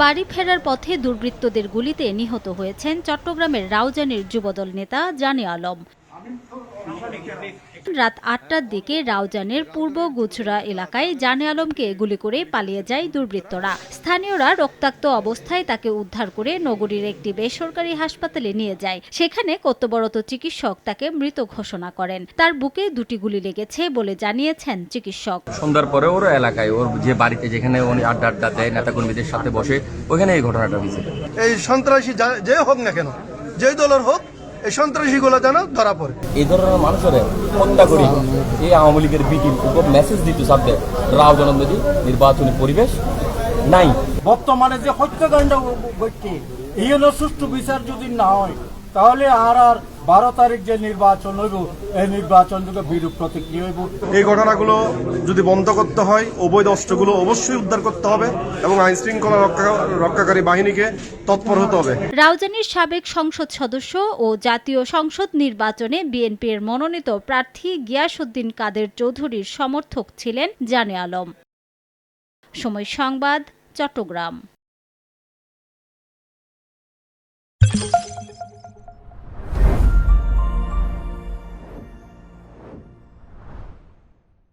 বাড়ি ফেরার পথে দুর্বৃত্তদের গুলিতে নিহত হয়েছেন চট্টগ্রামের রাউজানের যুবদল নেতা জানে আলম। রাত ৮টার দিকে রাউজানের পূর্ব গুছরা এলাকায় জানে আলমকে গুলি করে পালিয়ে যায় দুর্বৃত্তরা। স্থানীয়রা রক্তাক্ত অবস্থায় তাকে উদ্ধার করে নগরীর একটি বেসরকারি হাসপাতালে নিয়ে যায়। সেখানে কর্তব্যরত চিকিৎসক তাকে মৃত ঘোষণা করেন। তার বুকে 2টি গুলি লেগেছে বলে জানিয়েছেন চিকিৎসক। সন্ধ্যার পরে ওর এলাকায় ওর যে বাড়িতে যেখানে উনি আড্ডা দেয় নেতাকর্মীদের সাথে বসে, ওখানে এই ঘটনাটা হয়েছে। এই সন্ত্রাসী যে হোক না কেন, যেই দলের হোক, এই সন্ত্রাসীগুলো যেন ধরা পড়ে। এই ধরনের মানুষের হত্যা করি এই আওয়ামী লীগের বিটির উপর মেসেজ দিত সাবজেক্ট রাউজানের নদী নির্বাচনী পরিবেশ নাই। বর্তমানে যে হত্যাকাণ্ড ঘটছে, এই হলো সুষ্ঠু বিচার যদি না হয়, তাহলে আর 12 তারিখ যে নির্বাচন হইব, এই নির্বাচন থেকে বিরূপ প্রতিক্রিয়া হইব। এই ঘটনাগুলো যদি বন্ধ করতে হয়, অবৈধ অস্ত্রগুলো অবশ্যই উদ্ধার করতে হবে এবং আইন শৃঙ্খলা রক্ষাকারী বাহিনীকে তৎপর হতে হবে। রাউজানের সাবেক সংসদ সদস্য ও জাতীয় সংসদ নির্বাচনে বিএনপির মনোনীত প্রার্থী গিয়াসউদ্দিন কাদের চৌধুরীর সমর্থক ছিলেন জানে আলম। সময় সংবাদ, চট্টগ্রাম।